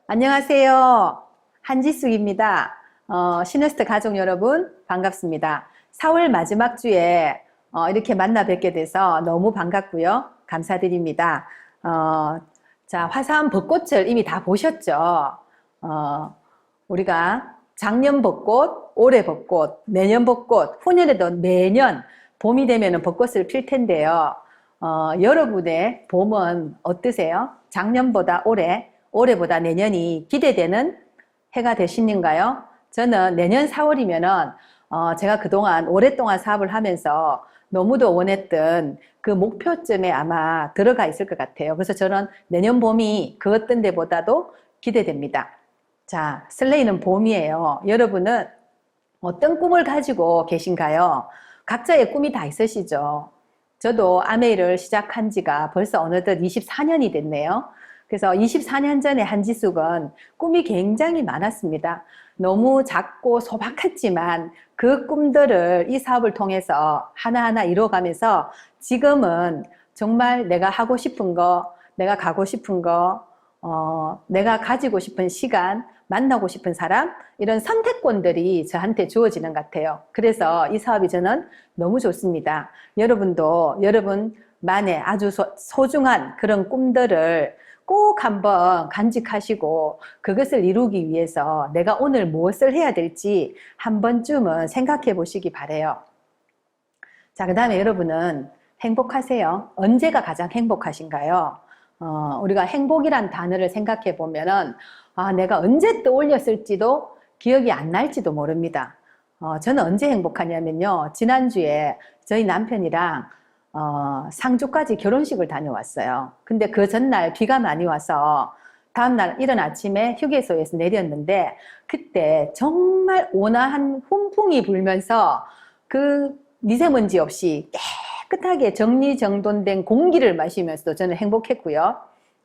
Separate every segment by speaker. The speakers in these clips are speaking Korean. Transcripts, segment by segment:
Speaker 1: 안녕하세요. 한지숙입니다. 시너스트 가족 여러분 반갑습니다. 4월 마지막 주에 이렇게 만나 뵙게 돼서 너무 반갑고요. 감사드립니다. 자, 화사한 벚꽃을 이미 다 보셨죠? 우리가 작년 벚꽃, 올해 벚꽃, 내년 벚꽃, 후년에도 매년 봄이 되면 벚꽃을 필 텐데요. 여러분의 봄은 어떠세요? 작년보다 올해보다 내년이 기대되는 해가 되시는가요? 저는 내년 4월이면은 제가 그동안 오랫동안 사업을 하면서 너무도 원했던 그 목표점에 아마 들어가 있을 것 같아요. 그래서 저는 내년 봄이 그 어떤 데보다도 기대됩니다. 자, 설레이는 봄이에요. 여러분은 어떤 꿈을 가지고 계신가요? 각자의 꿈이 다 있으시죠? 저도 아메이를 시작한 지가 벌써 어느덧 24년이 됐네요. 그래서 24년 전에 한지숙은 꿈이 굉장히 많았습니다. 너무 작고 소박했지만 그 꿈들을 이 사업을 통해서 하나하나 이루어가면서 지금은 정말 내가 하고 싶은 거, 내가 가고 싶은 거, 내가 가지고 싶은 시간, 만나고 싶은 사람, 이런 선택권들이 저한테 주어지는 것 같아요. 그래서 이 사업이 저는 너무 좋습니다. 여러분도 여러분만의 아주 소중한 그런 꿈들을 꼭 한번 간직하시고 그것을 이루기 위해서 내가 오늘 무엇을 해야 될지 한 번쯤은 생각해 보시기 바래요. 자, 그 다음에 여러분은 행복하세요? 언제가 가장 행복하신가요? 우리가 행복이란 단어를 생각해 보면은 내가 언제 떠올렸을지도 기억이 안 날지도 모릅니다. 저는 언제 행복하냐면요. 지난주에 저희 남편이랑 상주까지 결혼식을 다녀왔어요. 근데 그 전날 비가 많이 와서 다음날 이른 아침에 휴게소에서 내렸는데 그때 정말 온화한 훈풍이 불면서 그 미세먼지 없이 깨끗하게 정리정돈된 공기를 마시면서도 저는 행복했고요.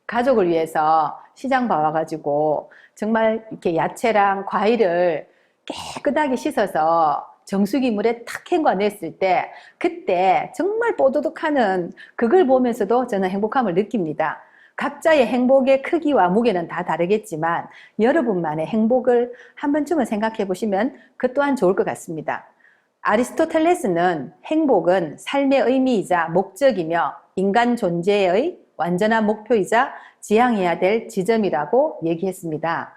Speaker 1: 가족을 위해서 시장 봐와가지고 정말 이렇게 야채랑 과일을 깨끗하게 씻어서 정수기 물에 탁 헹궈냈을 때 그때 정말 뽀드득하는 그걸 보면서도 저는 행복함을 느낍니다. 각자의 행복의 크기와 무게는 다 다르겠지만 여러분만의 행복을 한 번쯤은 생각해 보시면 그 또한 좋을 것 같습니다. 아리스토텔레스는 행복은 삶의 의미이자 목적이며 인간 존재의 완전한 목표이자 지향해야 될 지점이라고 얘기했습니다.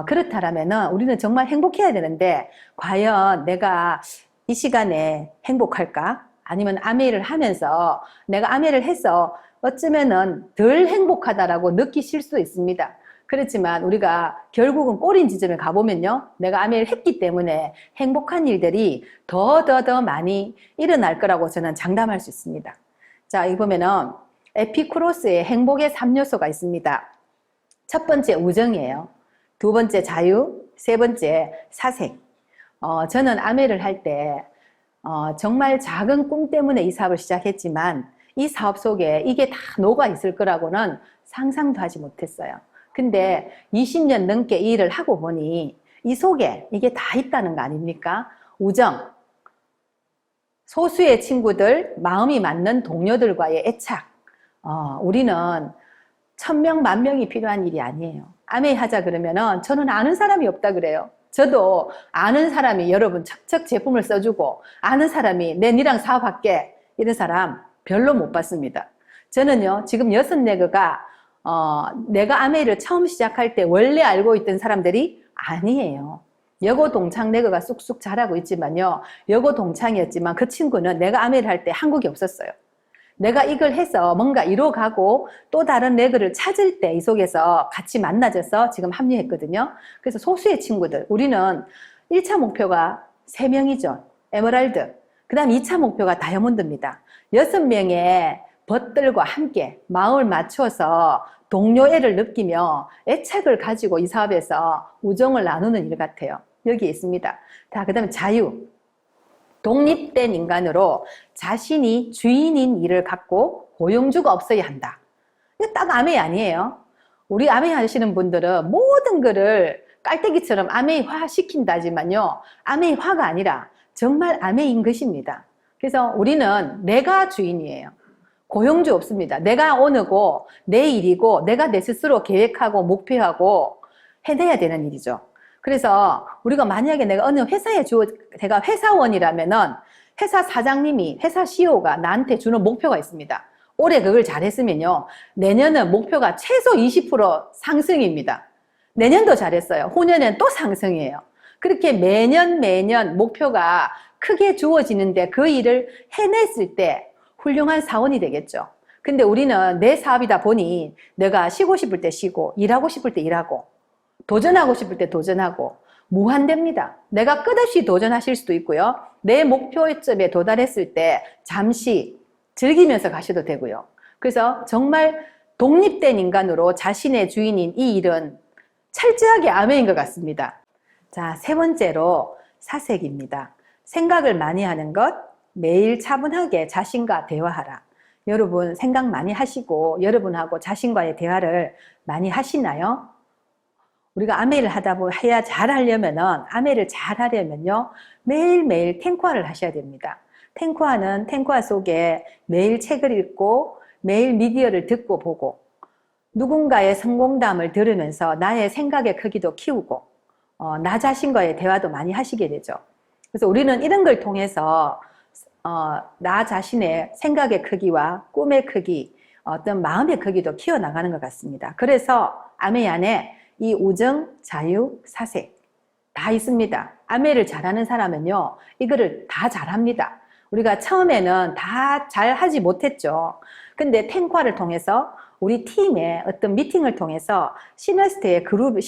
Speaker 1: 그렇다면 우리는 정말 행복해야 되는데 과연 내가 이 시간에 행복할까? 아니면 아메이를 하면서 내가 아메이를 해서 어쩌면은 덜 행복하다라고 느끼실 수 있습니다. 그렇지만 우리가 결국은 꼬린 지점에 가보면요. 내가 아메이를 했기 때문에 행복한 일들이 더 많이 일어날 거라고 저는 장담할 수 있습니다. 자, 여기 보면은 에피쿠로스의 행복의 3요소가 있습니다. 첫 번째 우정이에요. 두 번째 자유, 세 번째 사색. 저는 아메를 할 때 정말 작은 꿈 때문에 이 사업을 시작했지만 이 사업 속에 이게 다 녹아 있을 거라고는 상상도 하지 못했어요. 근데 20년 넘게 이 일을 하고 보니 이 속에 이게 다 있다는 거 아닙니까? 우정, 소수의 친구들, 마음이 맞는 동료들과의 애착. 우리는 1000명, 10,000명이 필요한 일이 아니에요. 아메이 하자 그러면은 저는 아는 사람이 없다 그래요. 저도 아는 사람이 여러분 척척 제품을 써주고 아는 사람이 니랑 사업할게 이런 사람 별로 못 봤습니다. 저는요 지금 64개가 내가 아메이를 처음 시작할 때 원래 알고 있던 사람들이 아니에요. 여고 동창 네거가 쑥쑥 자라고 있지만요. 여고 동창이었지만 그 친구는 내가 아메이를 할 때 한국에 없었어요. 내가 이걸 해서 뭔가 이뤄가고 또 다른 레그를 찾을 때 이 속에서 같이 만나져서 지금 합류했거든요. 그래서 소수의 친구들, 우리는 1차 목표가 3명이죠. 에메랄드. 그 다음 2차 목표가 다이아몬드입니다. 6명의 벗들과 함께 마음을 맞춰서 동료애를 느끼며 애착을 가지고 이 사업에서 우정을 나누는 일 같아요. 여기 있습니다. 자, 그 다음에 자유. 독립된 인간으로 자신이 주인인 일을 갖고 고용주가 없어야 한다. 이거 딱 아메이 아니에요. 우리 아메이 하시는 분들은 모든 거를 깔때기처럼 아메이화 시킨다지만요. 아메이화가 아니라 정말 아메이인 것입니다. 그래서 우리는 내가 주인이에요. 고용주 없습니다. 내가 오늘고 내 일이고 내가 내 스스로 계획하고 목표하고 해내야 되는 일이죠. 그래서 우리가 만약에 내가 어느 제가 회사원이라면은 회사 사장님이, 회사 CEO가 나한테 주는 목표가 있습니다. 올해 그걸 잘했으면요, 내년은 목표가 최소 20% 상승입니다. 내년도 잘했어요. 후년엔 또 상승이에요. 그렇게 매년 목표가 크게 주어지는데 그 일을 해냈을 때 훌륭한 사원이 되겠죠. 근데 우리는 내 사업이다 보니 내가 쉬고 싶을 때 쉬고, 일하고 싶을 때 일하고, 도전하고 싶을 때 도전하고, 무한대입니다. 내가 끝없이 도전하실 수도 있고요. 내 목표점에 도달했을 때 잠시 즐기면서 가셔도 되고요. 그래서 정말 독립된 인간으로 자신의 주인인 이 일은 철저하게 아멘인 것 같습니다. 자, 세 번째로 사색입니다. 생각을 많이 하는 것, 매일 차분하게 자신과 대화하라. 여러분 생각 많이 하시고 여러분하고 자신과의 대화를 많이 하시나요? 우리가 아메를 아메를 잘 하려면요, 매일매일 탱과를 하셔야 됩니다. 탱과 속에 매일 책을 읽고 매일 미디어를 듣고 보고 누군가의 성공담을 들으면서 나의 생각의 크기도 키우고 나 자신과의 대화도 많이 하시게 되죠. 그래서 우리는 이런 걸 통해서 나 자신의 생각의 크기와 꿈의 크기, 어떤 마음의 크기도 키워나가는 것 같습니다. 그래서 아메 안에 이 우정, 자유, 사색 다 있습니다. 아메를 잘하는 사람은요, 이거를 다 잘합니다. 우리가 처음에는 다 잘하지 못했죠. 근데 탱과를 통해서 우리 팀의 어떤 미팅을 통해서 시너스트 그룹의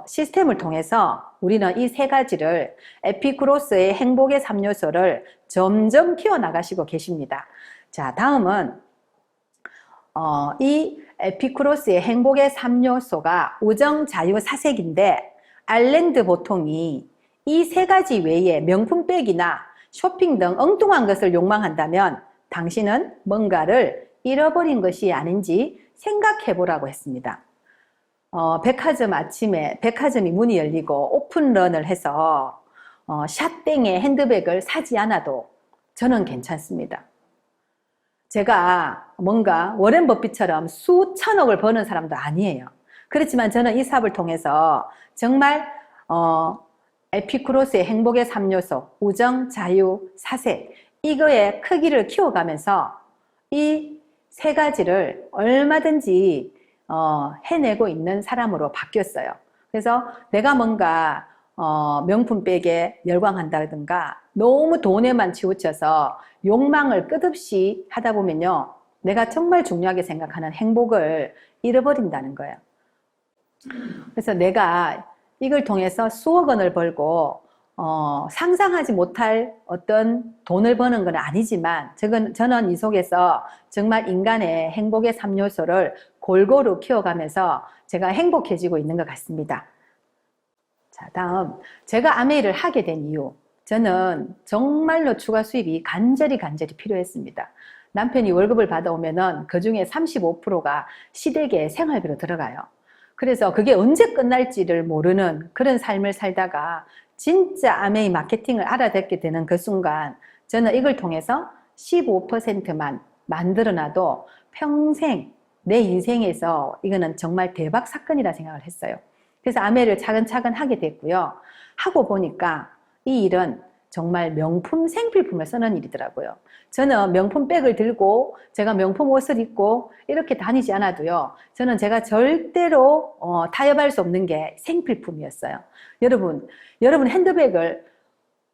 Speaker 1: 시스템을 통해서 우리는 이 세 가지를, 에피쿠로스의 행복의 3요소를 점점 키워나가시고 계십니다. 자, 다음은 이 에피쿠로스의 행복의 3요소가 우정, 자유, 사색인데, 알랭드 보통이 이 세 가지 외에 명품백이나 쇼핑 등 엉뚱한 것을 욕망한다면 당신은 뭔가를 잃어버린 것이 아닌지 생각해 보라고 했습니다. 백화점 아침에 백화점이 문이 열리고 오픈런을 해서 샷땡의 핸드백을 사지 않아도 저는 괜찮습니다. 제가 뭔가 워렌 버핏처럼 수천억을 버는 사람도 아니에요. 그렇지만 저는 이 사업을 통해서 정말 에피쿠로스의 행복의 3요소, 우정, 자유, 사색, 이거의 크기를 키워가면서 이 세 가지를 얼마든지 해내고 있는 사람으로 바뀌었어요. 그래서 내가 뭔가 명품백에 열광한다든가 너무 돈에만 치우쳐서 욕망을 끝없이 하다 보면요, 내가 정말 중요하게 생각하는 행복을 잃어버린다는 거예요. 그래서 내가 이걸 통해서 수억 원을 벌고 상상하지 못할 어떤 돈을 버는 건 아니지만 저는 이 속에서 정말 인간의 행복의 3요소를 골고루 키워가면서 제가 행복해지고 있는 것 같습니다. 자, 다음, 제가 아메이를 하게 된 이유. 저는 정말로 추가 수입이 간절히 필요했습니다. 남편이 월급을 받아오면은 그 중에 35%가 시댁의 생활비로 들어가요. 그래서 그게 언제 끝날지를 모르는 그런 삶을 살다가 진짜 아메이 마케팅을 알아듣게 되는 그 순간, 저는 이걸 통해서 15%만 만들어놔도 평생 내 인생에서 이거는 정말 대박 사건이라 생각을 했어요. 그래서 아메를 차근차근 하게 됐고요. 하고 보니까 이 일은 정말 명품 생필품을 쓰는 일이더라고요. 저는 명품백을 들고 제가 명품 옷을 입고 이렇게 다니지 않아도요, 저는 제가 절대로 타협할 수 없는 게 생필품이었어요. 여러분 핸드백을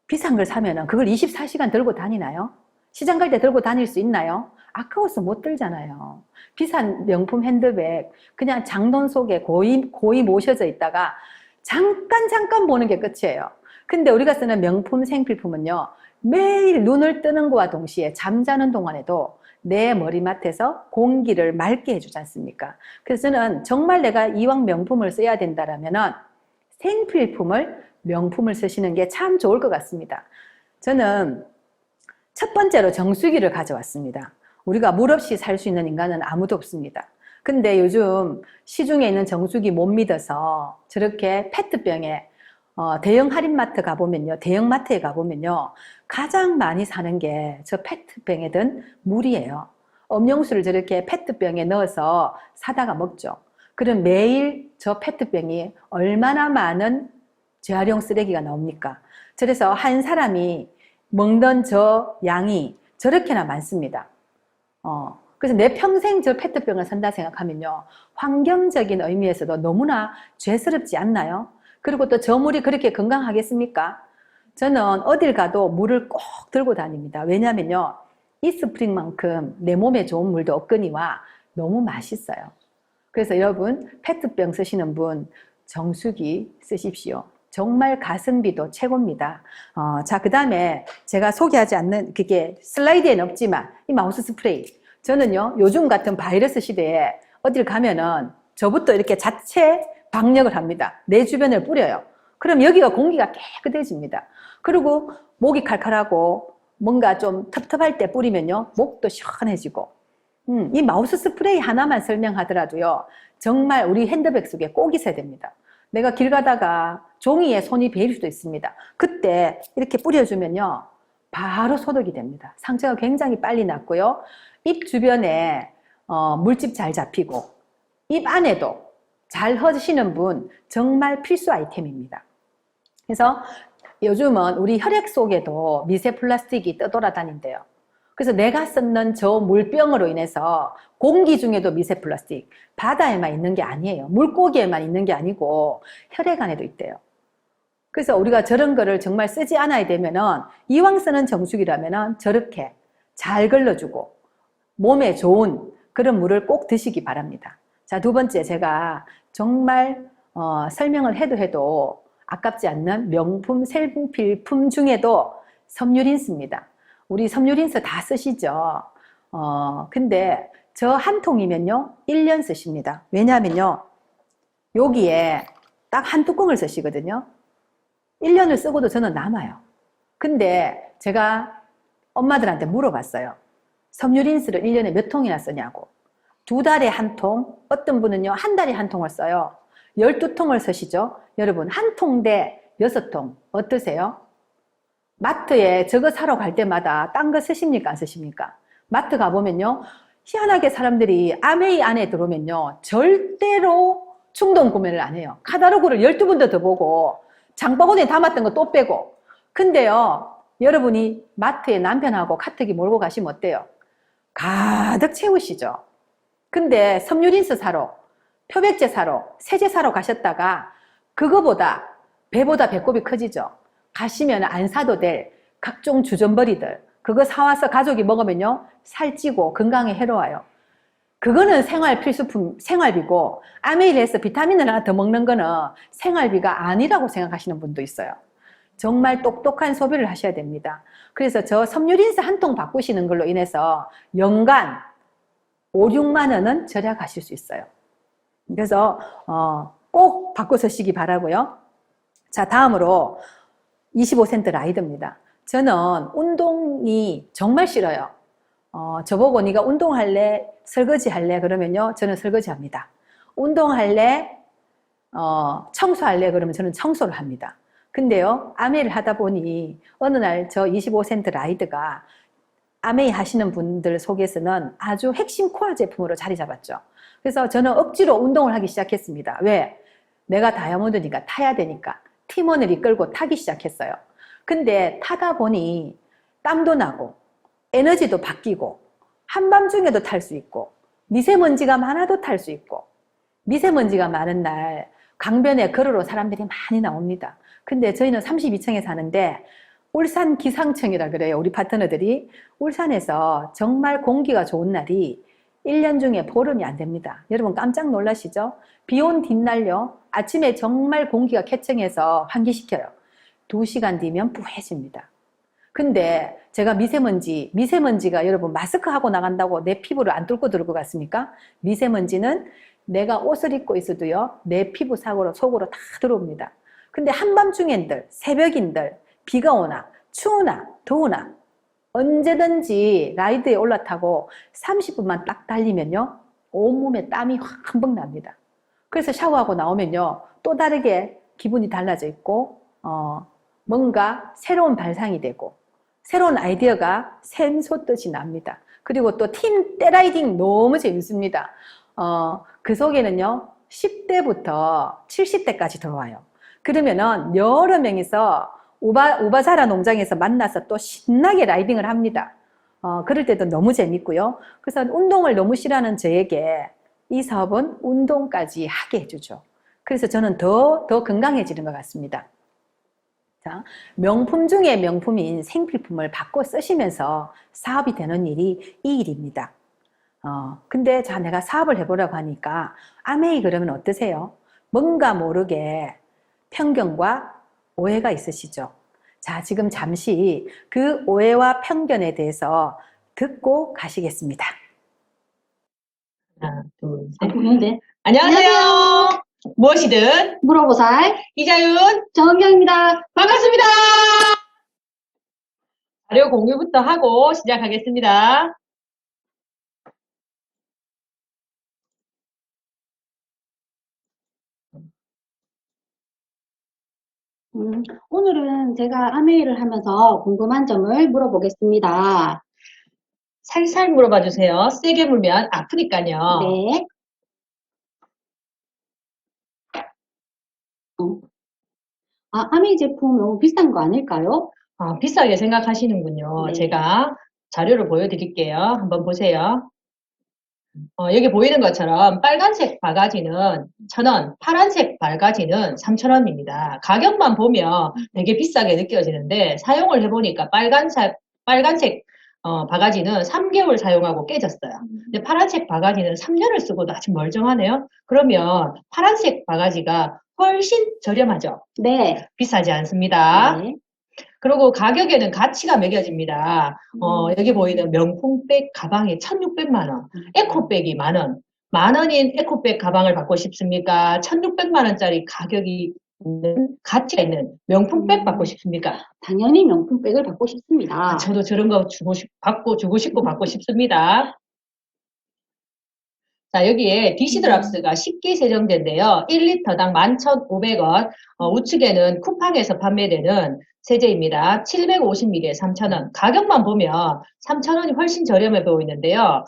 Speaker 1: 비싼 걸 사면은 그걸 24시간 들고 다니나요? 시장 갈 때 들고 다닐 수 있나요? 아까워서 못 들잖아요. 비싼 명품 핸드백 그냥 장돈 속에 고이 모셔져 있다가 잠깐 보는 게 끝이에요. 근데 우리가 쓰는 명품 생필품은요, 매일 눈을 뜨는 것과 동시에 잠자는 동안에도 내 머리맡에서 공기를 맑게 해주지 않습니까? 그래서 저는 정말 내가 이왕 명품을 써야 된다라면은 명품을 쓰시는 게 참 좋을 것 같습니다. 저는 첫 번째로 정수기를 가져왔습니다. 우리가 물 없이 살 수 있는 인간은 아무도 없습니다. 근데 요즘 시중에 있는 정수기 못 믿어서 저렇게 페트병에 대형 할인마트 가보면요, 대형마트에 가보면요, 가장 많이 사는 게 저 페트병에 든 물이에요. 음료수를 저렇게 페트병에 넣어서 사다가 먹죠. 그럼 매일 저 페트병이 얼마나 많은 재활용 쓰레기가 나옵니까? 그래서 한 사람이 먹는 저 양이 저렇게나 많습니다. 그래서 내 평생 저 페트병을 산다 생각하면요, 환경적인 의미에서도 너무나 죄스럽지 않나요? 그리고 또 저 물이 그렇게 건강하겠습니까? 저는 어딜 가도 물을 꼭 들고 다닙니다. 왜냐면요, 이 스프링만큼 내 몸에 좋은 물도 없거니와 너무 맛있어요. 그래서 여러분, 페트병 쓰시는 분 정수기 쓰십시오. 정말 가성비도 최고입니다. 자, 그 다음에 제가 소개하지 않는, 그게 슬라이드에는 없지만 이 마우스 스프레이, 저는요 요즘 같은 바이러스 시대에 어딜 가면은 저부터 이렇게 자체 방역을 합니다. 내 주변을 뿌려요. 그럼 여기가 공기가 깨끗해집니다. 그리고 목이 칼칼하고 뭔가 좀 텁텁할 때 뿌리면요 목도 시원해지고, 이 마우스 스프레이 하나만 설명하더라도요 정말 우리 핸드백 속에 꼭 있어야 됩니다. 내가 길 가다가 종이에 손이 베일 수도 있습니다. 그때 이렇게 뿌려주면요 바로 소독이 됩니다. 상처가 굉장히 빨리 낫고요, 입 주변에 물집 잘 잡히고 입 안에도 잘 허시는 분 정말 필수 아이템입니다. 그래서 요즘은 우리 혈액 속에도 미세 플라스틱이 떠돌아다닌대요. 그래서 내가 쓰는 저 물병으로 인해서 공기 중에도 미세 플라스틱, 바다에만 있는 게 아니에요. 물고기에만 있는 게 아니고 혈액 안에도 있대요. 그래서 우리가 저런 거를 정말 쓰지 않아야 되면은, 이왕 쓰는 정수기라면은 저렇게 잘 걸러주고 몸에 좋은 그런 물을 꼭 드시기 바랍니다. 자, 두 번째, 제가 정말 설명을 해도 아깝지 않는 명품 생필품 중에도 섬유린스입니다. 우리 섬유린스 다 쓰시죠? 근데 저 한 통이면요 1년 쓰십니다. 왜냐하면요 여기에 딱 한 뚜껑을 쓰시거든요. 1년을 쓰고도 저는 남아요. 근데 제가 엄마들한테 물어봤어요. 섬유린스를 1년에 몇 통이나 쓰냐고. 2달에 한 통, 어떤 분은요 한 달에 한 통을 써요. 12통을 쓰시죠. 여러분, 한 통 대 6통 어떠세요? 마트에 저거 사러 갈 때마다 딴 거 쓰십니까 안 쓰십니까? 마트 가보면요 희한하게 사람들이 아메이 안에 들어오면요 절대로 충동 구매를 안 해요. 카다로그를 12번도 더 보고 장바구니에 담았던 거 또 빼고. 근데요 여러분이 마트에 남편하고 카트기 몰고 가시면 어때요? 가득 채우시죠. 근데 섬유린스 사러, 표백제 사러, 세제 사러 가셨다가 그거보다 배보다 배꼽이 커지죠. 가시면 안 사도 될 각종 주전부리들, 그거 사와서 가족이 먹으면요 살찌고 건강에 해로워요. 그거는 생활 필수품, 생활비고, 아메이에서 비타민을 하나 더 먹는 거는 생활비가 아니라고 생각하시는 분도 있어요. 정말 똑똑한 소비를 하셔야 됩니다. 그래서 저 섬유린스 한 통 바꾸시는 걸로 인해서 연간 5, 6만 원은 절약하실 수 있어요. 그래서 꼭 바꿔 쓰시기 바라고요. 자, 다음으로 25센트 라이더입니다. 저는 운동이 정말 싫어요. 저보고 네가 운동할래? 설거지 할래? 그러면요 저는 설거지 합니다. 운동할래? 청소할래? 그러면 저는 청소를 합니다. 근데요 아메이를 하다 보니 어느 날 저 25센트 라이더가 아메이 하시는 분들 속에서는 아주 핵심 코어 제품으로 자리 잡았죠. 그래서 저는 억지로 운동을 하기 시작했습니다. 왜? 내가 다이아몬드니까 타야 되니까 팀원을 이끌고 타기 시작했어요. 근데 타다 보니 땀도 나고 에너지도 바뀌고 한밤중에도 탈 수 있고 미세먼지가 많아도 탈 수 있고, 미세먼지가 많은 날 강변에 걸으러 사람들이 많이 나옵니다. 근데 저희는 32층에 사는데 울산 기상청이라 그래요. 우리 파트너들이 울산에서 정말 공기가 좋은 날이 1년 중에 보름이 안 됩니다. 여러분 깜짝 놀라시죠? 비 온 뒷날요 아침에 정말 공기가 쾌청해서 환기시켜요. 2시간 뒤면 뿌해집니다. 근데 제가 미세먼지가 여러분 마스크 하고 나간다고 내 피부를 안 뚫고 들어올 것 같습니까? 미세먼지는 내가 옷을 입고 있어도요 내 피부 속으로 다 들어옵니다. 근데 한밤중엔들, 새벽인들, 비가 오나 추우나 더우나 언제든지 라이드에 올라타고 30분만 딱 달리면요 온몸에 땀이 확 흠뻑 납니다. 그래서 샤워하고 나오면요 또 다르게 기분이 달라져 있고 뭔가 새로운 발상이 되고 새로운 아이디어가 샘솟듯이 납니다. 그리고 또 팀 떼라이딩 너무 재밌습니다. 그 속에는요 10대부터 70대까지 들어와요. 그러면은 여러 명이서 우바사라 농장에서 만나서 또 신나게 라이딩을 합니다. 그럴 때도 너무 재밌고요. 그래서 운동을 너무 싫어하는 저에게 이 사업은 운동까지 하게 해주죠. 그래서 저는 더 건강해지는 것 같습니다. 자, 명품 중에 명품인 생필품을 바꿔 쓰시면서 사업이 되는 일이 이 일입니다. 근데 자, 내가 사업을 해보라고 하니까 아메이 그러면 어떠세요? 뭔가 모르게 편견과 오해가 있으시죠? 자, 지금 잠시 그 오해와 편견에 대해서 듣고 가시겠습니다.
Speaker 2: 하나, 둘,
Speaker 3: 아,
Speaker 2: 셋.
Speaker 3: 보는데.
Speaker 2: 안녕하세요. 무엇이든
Speaker 3: 물어보살
Speaker 2: 이자윤
Speaker 3: 정은경입니다.
Speaker 2: 반갑습니다. 자료 공유부터 하고 시작하겠습니다.
Speaker 3: 오늘은 제가 아메이를 하면서 궁금한 점을 물어보겠습니다.
Speaker 2: 살살 물어봐 주세요. 세게 물면 아프니까요.
Speaker 3: 네. 아메이 제품 너무 비싼 거 아닐까요?
Speaker 2: 비싸게 생각하시는군요.
Speaker 3: 네.
Speaker 2: 제가 자료를 보여드릴게요. 한번 보세요. 여기 보이는 것처럼 빨간색 바가지는 1,000원, 파란색 바가지는 3,000원입니다. 가격만 보면 되게 비싸게 느껴지는데 사용을 해보니까 빨간색 바가지는 3개월 사용하고 깨졌어요. 근데 파란색 바가지는 3년을 쓰고도 아직 멀쩡하네요. 그러면 파란색 바가지가 훨씬 저렴하죠?
Speaker 3: 네.
Speaker 2: 비싸지 않습니다.
Speaker 3: 네.
Speaker 2: 그리고 가격에는 가치가 매겨집니다. 여기 보이는 명품백 가방이 1,600만 원, 에코백이 만 원. 만 원인 에코백 가방을 받고 싶습니까? 1,600만 원짜리 가격이 있는, 가치가 있는 명품백 받고 싶습니까?
Speaker 3: 당연히 명품백을 받고 싶습니다.
Speaker 2: 저도 저런 거 주고 받고 싶습니다. 자, 여기에 디시드랍스가 식기 세정제인데요. 1리터당 11,500원, 우측에는 쿠팡에서 판매되는 세제입니다. 750ml에 3,000원. 가격만 보면 3,000원이 훨씬 저렴해 보이는데요.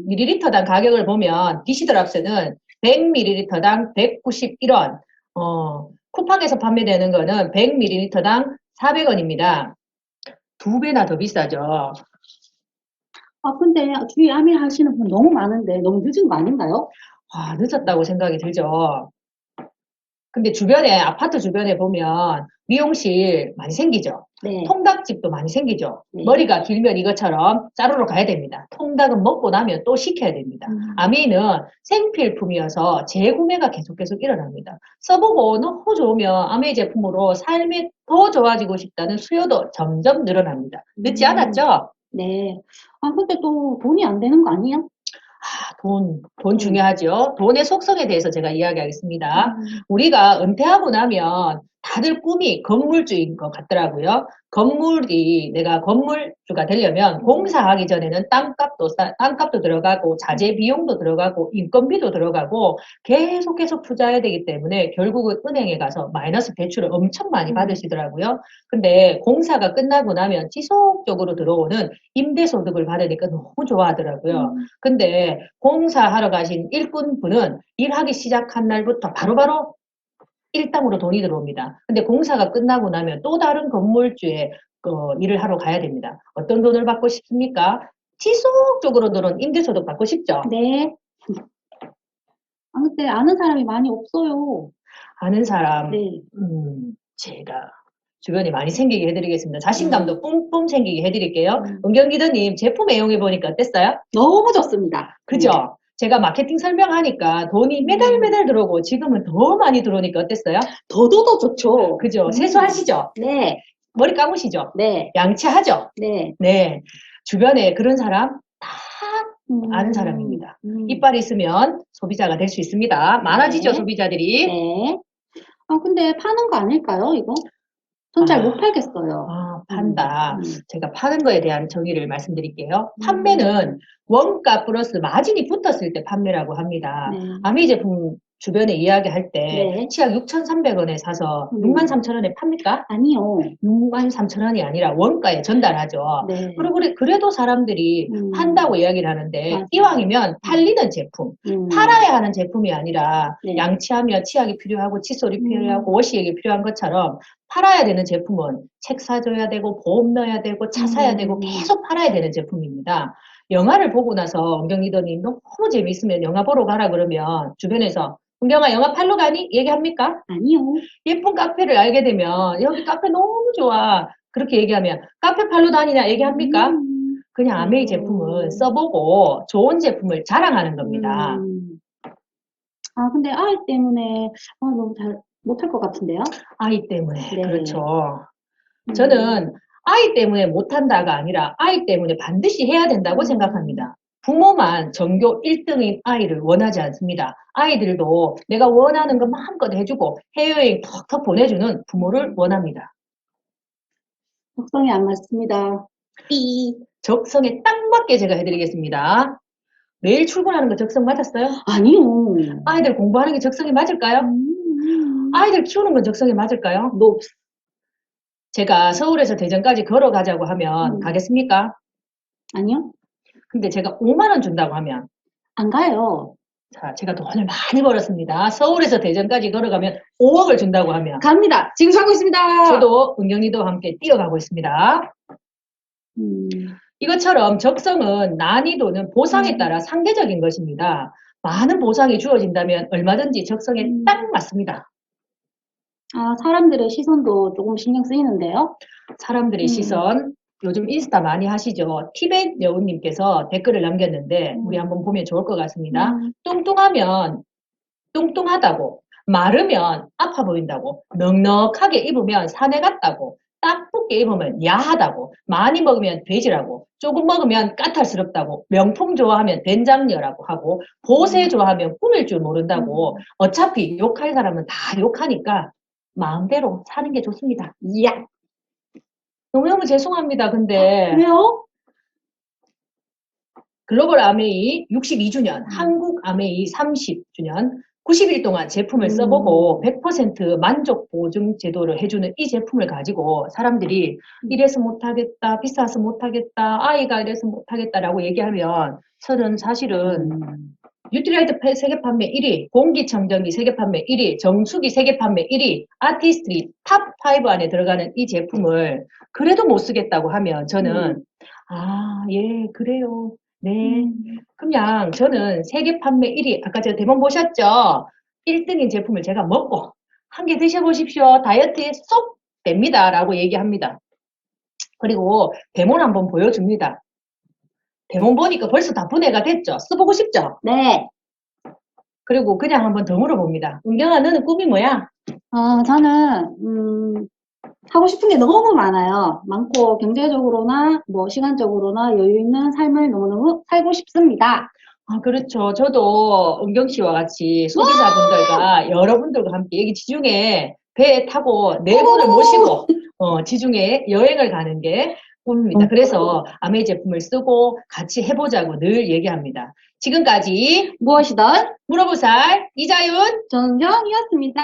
Speaker 2: 밀리리터당 가격을 보면 디시드랍스는 100ml당 191원, 쿠팡에서 판매되는 거는 100ml당 400원입니다. 2배나 더 비싸죠.
Speaker 3: 근데 주위에 아메이 하시는 분 너무 많은데 너무 늦은 거 아닌가요?
Speaker 2: 늦었다고 생각이 들죠. 근데 주변에, 아파트 주변에 보면 미용실 많이 생기죠.
Speaker 3: 네.
Speaker 2: 통닭집도 많이 생기죠.
Speaker 3: 네.
Speaker 2: 머리가 길면 이것처럼 자르러 가야 됩니다. 통닭은 먹고 나면 또 시켜야 됩니다. 아메이는 생필품이어서 재구매가 계속 일어납니다. 써보고 너무 좋으면 아메이 제품으로 삶이 더 좋아지고 싶다는 수요도 점점 늘어납니다. 늦지 않았죠?
Speaker 3: 네. 근데 또 돈이 안 되는 거 아니에요?
Speaker 2: 돈 중요하죠. 돈의 속성에 대해서 제가 이야기하겠습니다. 우리가 은퇴하고 나면 다들 꿈이 건물주인 것 같더라고요. 내가 건물주가 되려면 공사하기 전에는 땅값도 들어가고, 자재 비용도 들어가고, 인건비도 들어가고, 계속 투자해야 되기 때문에 결국은 은행에 가서 마이너스 대출을 엄청 많이 받으시더라고요. 근데 공사가 끝나고 나면 지속적으로 들어오는 임대소득을 받으니까 너무 좋아하더라고요. 근데 공사하러 가신 일꾼분은 일하기 시작한 날부터 바로바로 일당으로 돈이 들어옵니다. 근데 공사가 끝나고 나면 또 다른 건물주에 일을 하러 가야 됩니다. 어떤 돈을 받고 싶습니까? 지속적으로 들어온 임대소득 받고 싶죠?
Speaker 3: 네. 근데 아는 사람이 많이 없어요.
Speaker 2: 아는 사람,
Speaker 3: 네.
Speaker 2: 제가 주변에 많이 생기게 해드리겠습니다. 자신감도 뿜뿜 생기게 해드릴게요. 은경 리더님 제품 애용해 보니까 어땠어요?
Speaker 3: 너무 좋습니다.
Speaker 2: 그죠? 네. 제가 마케팅 설명하니까 돈이 매달 들어오고 지금은 더 많이 들어오니까 어땠어요?
Speaker 3: 더 좋죠.
Speaker 2: 그죠? 세수하시죠?
Speaker 3: 네.
Speaker 2: 머리 감으시죠?
Speaker 3: 네.
Speaker 2: 양치하죠?
Speaker 3: 네.
Speaker 2: 네. 주변에 그런 사람 다 아는 사람입니다. 이빨이 있으면 소비자가 될 수 있습니다. 많아지죠,
Speaker 3: 네.
Speaker 2: 소비자들이.
Speaker 3: 네. 근데 파는 거 아닐까요, 이거? 전 잘 못 팔겠어요.
Speaker 2: 판다. 제가 파는 거에 대한 정의를 말씀드릴게요. 판매는 원가 플러스 마진이 붙었을 때 판매라고 합니다.
Speaker 3: 네.
Speaker 2: 아메이 제품 주변에 이야기할 때
Speaker 3: 네.
Speaker 2: 치약 6,300원에 사서 63,000원에 팝니까?
Speaker 3: 아니요.
Speaker 2: 63,000원이 아니라 원가에 전달하죠.
Speaker 3: 네.
Speaker 2: 그리고 그래도 사람들이 판다고 이야기를 하는데
Speaker 3: 맞아요.
Speaker 2: 이왕이면 팔리는 제품, 팔아야 하는 제품이 아니라
Speaker 3: 네.
Speaker 2: 양치하면 치약이 필요하고 칫솔이 필요하고 워시액이 필요한 것처럼 팔아야 되는 제품은 책 사줘야 되고 보험 넣어야 되고 차 사야 되고 계속 팔아야 되는 제품입니다. 영화를 보고 나서 은경 리더님 너무 재미있으면 영화 보러 가라 그러면 주변에서 은경아 영화 팔러 가니? 얘기합니까?
Speaker 3: 아니요.
Speaker 2: 예쁜 카페를 알게 되면 여기 카페 너무 좋아. 그렇게 얘기하면 카페 팔러 다니냐 얘기합니까? 그냥 아메이 제품을 써보고 좋은 제품을 자랑하는 겁니다.
Speaker 3: 아, 근데 아이 때문에 너무 잘 못할 것 같은데요?
Speaker 2: 아이 때문에.
Speaker 3: 네.
Speaker 2: 그렇죠. 저는 아이 때문에 못한다가 아니라 아이 때문에 반드시 해야 된다고 생각합니다. 부모만 전교 1등인 아이를 원하지 않습니다. 아이들도 내가 원하는 거 마음껏 해주고 해외여행 턱턱 보내주는 부모를 원합니다.
Speaker 3: 적성이 안 맞습니다. 삐.
Speaker 2: 적성에 딱 맞게 제가 해드리겠습니다. 매일 출근하는 거 적성 맞았어요?
Speaker 3: 아니요.
Speaker 2: 아이들 공부하는 게 적성에 맞을까요? 아이들 키우는 건 적성에 맞을까요?
Speaker 3: 노.
Speaker 2: 제가 서울에서 대전까지 걸어가자고 하면 가겠습니까?
Speaker 3: 아니요.
Speaker 2: 근데 제가 5만 원 준다고 하면
Speaker 3: 안 가요.
Speaker 2: 자, 제가 돈을 많이 벌었습니다. 서울에서 대전까지 걸어가면 5억을 준다고 하면
Speaker 3: 갑니다. 지금 가고 있습니다.
Speaker 2: 저도 은경이도 함께 뛰어가고 있습니다. 이것처럼 적성은 난이도는 보상에 따라 상대적인 것입니다. 많은 보상이 주어진다면 얼마든지 적성에 딱 맞습니다.
Speaker 3: 아, 사람들의 시선도 조금 신경 쓰이는데요.
Speaker 2: 사람들의 시선, 요즘 인스타 많이 하시죠? 티벳 여우님께서 댓글을 남겼는데 우리 한번 보면 좋을 것 같습니다. 뚱뚱하면 뚱뚱하다고, 마르면 아파 보인다고, 넉넉하게 입으면 사내 같다고, 딱 붙게 입으면 야하다고, 많이 먹으면 돼지라고, 조금 먹으면 까탈스럽다고, 명품 좋아하면 된장녀라고 하고, 보세 좋아하면 꾸밀 줄 모른다고, 어차피 욕할 사람은 다 욕하니까 마음대로 사는 게 좋습니다. 이야! 너무너무 죄송합니다. 근데
Speaker 3: 왜요?
Speaker 2: 글로벌 아메이 62주년, 한국 아메이 30주년, 90일 동안 제품을 써보고 100% 만족 보증 제도를 해주는 이 제품을 가지고 사람들이 이래서 못하겠다, 비싸서 못하겠다, 아이가 이래서 못하겠다라고 얘기하면 저는 사실은 뉴트리라이트 세계 판매 1위, 공기청정기 세계 판매 1위, 정수기 세계 판매 1위, 아티스트리 탑5 안에 들어가는 이 제품을 그래도 못 쓰겠다고 하면 저는 아, 예, 그래요. 네. 그냥 저는 세계 판매 1위, 아까 제가 대본 보셨죠? 1등인 제품을 제가 먹고 한 개 드셔보십시오. 다이어트에 쏙 됩니다. 라고 얘기합니다. 그리고 데모를 한번 보여줍니다. 데모 보니까 벌써 다 분해가 됐죠? 써보고 싶죠?
Speaker 3: 네.
Speaker 2: 그리고 그냥 한번 더 물어봅니다. 은경아, 너는 꿈이 뭐야?
Speaker 3: 저는 하고 싶은 게 너무 많아요. 많고 경제적으로나 뭐 시간적으로나 여유 있는 삶을 너무너무 살고 싶습니다.
Speaker 2: 아, 그렇죠. 저도 은경 씨와 같이 소비자분들과 여러분들과 함께 여기 지중해 배에 타고 네 분을 모시고 지중해 여행을 가는 게 꿈입니다. 그래서 아메이 제품을 쓰고 같이 해보자고 늘 얘기합니다. 지금까지
Speaker 3: 무엇이든
Speaker 2: 물어보살 이자윤
Speaker 3: 정정이었습니다.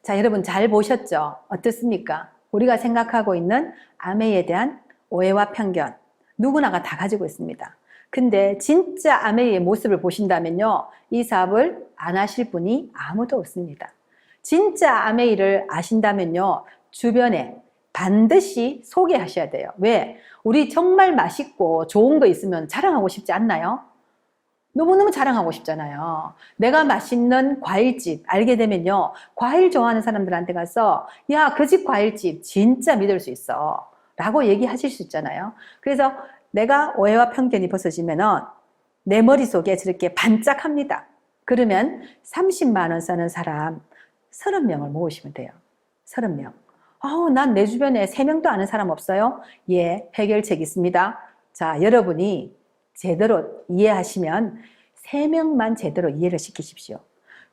Speaker 1: 자, 여러분 잘 보셨죠? 어떻습니까? 우리가 생각하고 있는 아메이에 대한 오해와 편견, 누구나가 다 가지고 있습니다. 근데 진짜 아메이의 모습을 보신다면요, 이 사업을 안 하실 분이 아무도 없습니다. 진짜 아메이를 아신다면요, 주변에 반드시 소개하셔야 돼요. 왜? 우리 정말 맛있고 좋은 거 있으면 자랑하고 싶지 않나요? 너무너무 자랑하고 싶잖아요. 내가 맛있는 과일집 알게 되면요, 과일 좋아하는 사람들한테 가서 야, 그 집 과일집 진짜 믿을 수 있어 라고 얘기하실 수 있잖아요. 그래서 내가 오해와 편견이 벗어지면은 내 머릿속에 저렇게 반짝합니다. 그러면 30만 원 쓰는 사람 30명을 모으시면 돼요. 30명. 난 내 주변에 3명도 아는 사람 없어요? 예, 해결책 있습니다. 자, 여러분이 제대로 이해하시면 3명만 제대로 이해를 시키십시오.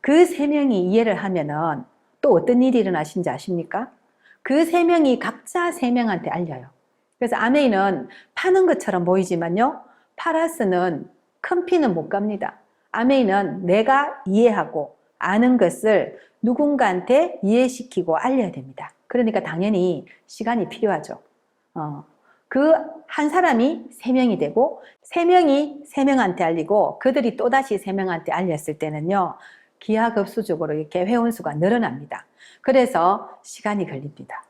Speaker 1: 그 3명이 이해를 하면은 또 어떤 일이 일어나신지 아십니까? 그 3명이 각자 3명한테 알려요. 그래서 아메이는 파는 것처럼 보이지만요, 팔아서는 큰 피는 못 갑니다. 아메이는 내가 이해하고 아는 것을 누군가한테 이해시키고 알려야 됩니다. 그러니까 당연히 시간이 필요하죠. 그 한 사람이 3명이 되고 3명이 3명한테 알리고 그들이 또다시 3명한테 알렸을 때는요. 기하급수적으로 이렇게 회원수가 늘어납니다. 그래서 시간이 걸립니다.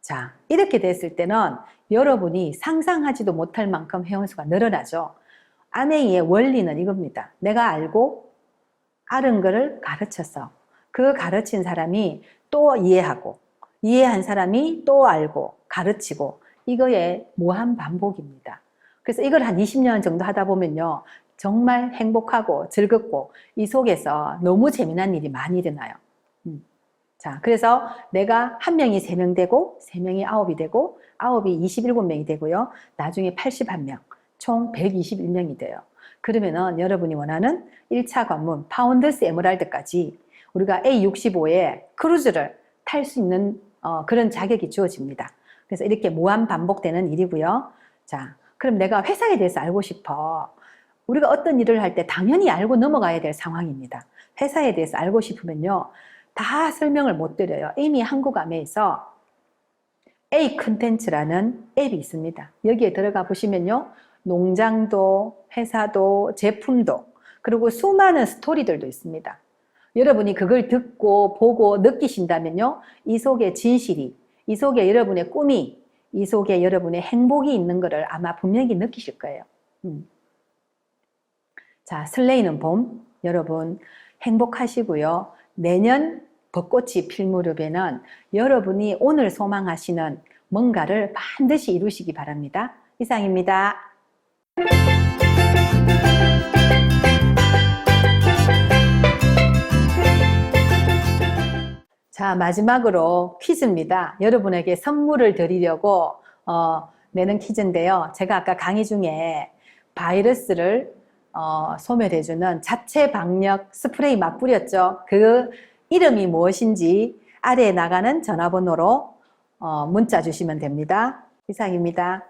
Speaker 1: 자, 이렇게 됐을 때는 여러분이 상상하지도 못할 만큼 회원수가 늘어나죠. 아메이의 원리는 이겁니다. 내가 알고 아는 것을 가르쳐서 그 가르친 사람이 또 이해하고 이해한 사람이 또 알고 가르치고 이거의 무한 반복입니다. 그래서 이걸 한 20년 정도 하다 보면요. 정말 행복하고 즐겁고 이 속에서 너무 재미난 일이 많이 일어나요. 자, 그래서 내가 1명이 3명 되고 3명이 9이 되고 9이 27명이 되고요. 나중에 81명, 총 121명이 돼요. 그러면은 여러분이 원하는 1차 관문 파운드스 에메랄드까지 우리가 A65에 크루즈를 탈 수 있는 그런 자격이 주어집니다. 그래서 이렇게 무한 반복되는 일이고요. 자, 그럼 내가 회사에 대해서 알고 싶어. 우리가 어떤 일을 할 때 당연히 알고 넘어가야 될 상황입니다. 회사에 대해서 알고 싶으면요. 다 설명을 못 드려요. 이미 한국아메에서 A 컨텐츠라는 앱이 있습니다. 여기에 들어가 보시면요. 농장도, 회사도, 제품도, 그리고 수많은 스토리들도 있습니다. 여러분이 그걸 듣고 보고 느끼신다면요. 이 속에 진실이, 이 속에 여러분의 꿈이, 이 속에 여러분의 행복이 있는 것을 아마 분명히 느끼실 거예요. 자, 설레이는 봄, 여러분 행복하시고요. 내년 벚꽃이 필 무렵에는 여러분이 오늘 소망하시는 뭔가를 반드시 이루시기 바랍니다. 이상입니다. 자, 마지막으로 퀴즈입니다. 여러분에게 선물을 드리려고 내는 퀴즈인데요. 제가 아까 강의 중에 바이러스를 소멸해주는 자체 방역 스프레이 막 뿌렸죠. 그 이름이 무엇인지 아래에 나가는 전화번호로 문자 주시면 됩니다. 이상입니다.